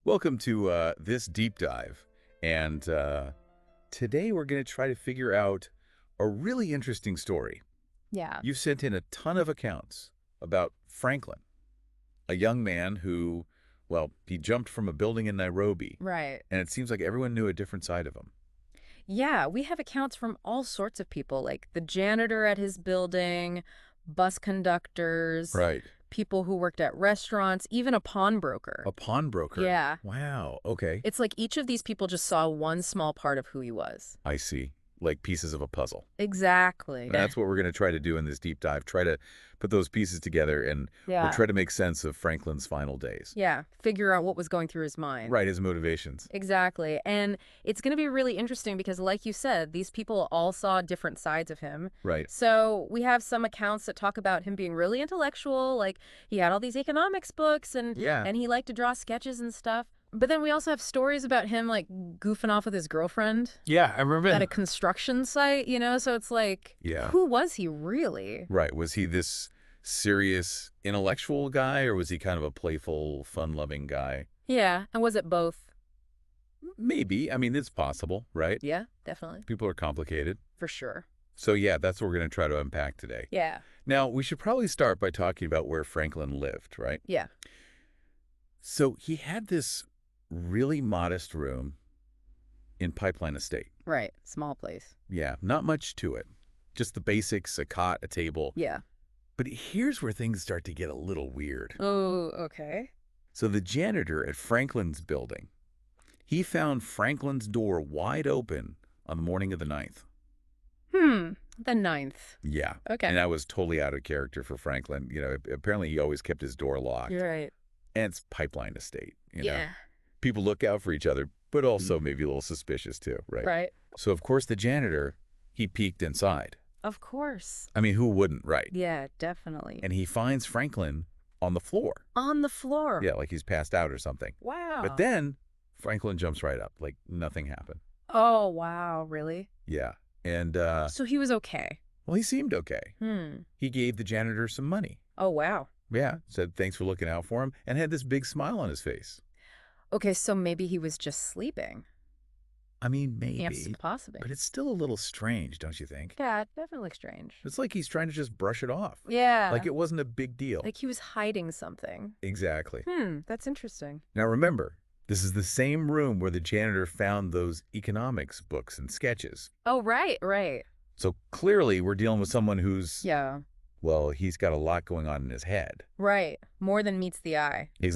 Welcome to this deep dive. And today we're going to try to figure out a really interesting story. Yeah. You've sent in a ton of accounts about Franklin, a young man who, well, he jumped from a building in Nairobi, Right. and it seems like everyone knew a different side of him. Yeah, we have accounts from all sorts of people, like the janitor at his building, bus conductors, Right. people who worked at restaurants, even a pawnbroker. A pawnbroker. Yeah. Wow. Okay. It's like each of these people just saw one small part of who he was. I see. Like pieces of a puzzle. Exactly. That's what we're going to try to do in this deep dive. Try to put those pieces together, and we'll Yeah. try to make sense of Franklin's final days. Yeah, figure out what was going through his mind. Right, his motivations. Exactly. And it's going to be really interesting because, like you said, these people all saw different sides of him. Right. So we have some accounts that talk about him being really intellectual, like he had all these economics books and Yeah. he liked to draw sketches and stuff. But then we also have stories about him like goofing off with his girlfriend Yeah, I remember at a construction site, so it's like, Yeah. who was he really? Right. Was he this serious intellectual guy, or was he kind of a playful, fun-loving guy? Yeah. And was it both? Maybe. I mean, it's possible, right? Yeah, definitely. People are complicated. For sure. So yeah, that's what we're going to try to unpack today. Yeah. Now, we should probably start by talking about where Franklin lived, right? Yeah. So he had this really modest room in Pipeline Estate. Right. Small place. Yeah, not much to it. Just the basics, a cot, a table. Yeah. But here's where things start to get a little weird. Oh, okay. So the janitor at Franklin's building, he found Franklin's door wide open on the morning of the 9th. The 9th. Yeah. Okay. And that was totally out of character for Franklin. Apparently he always kept his door locked. You're right. And it's Pipeline Estate, know. Yeah. People look out for each other, but also maybe a little suspicious too, right? Right. So, of course, the janitor, he peeked inside. Of course. I mean, who wouldn't, right? Yeah, definitely. And he finds Franklin on the floor. On the floor. Yeah, like he's passed out or something. Wow. But then Franklin jumps right up, like nothing happened. Oh, wow. Really? Yeah. And, So he was okay. well, he seemed okay. He gave the janitor some money. Oh, wow. Yeah, said thanks for looking out for him, and had this big smile on his face. Okay, so maybe he was just sleeping. I mean, Yes, maybe. possibly. But it's still a little strange, don't you think? Yeah, definitely strange. It's like he's trying to just brush it off. Yeah. Like it wasn't a big deal. Like he was hiding something. Exactly. That's interesting. Now remember, this is the same room where the janitor found those economics books and sketches. Oh, right, right. So clearly we're dealing with someone who's, Yeah. well, he's got a lot going on in his head. Right. More than meets the eye.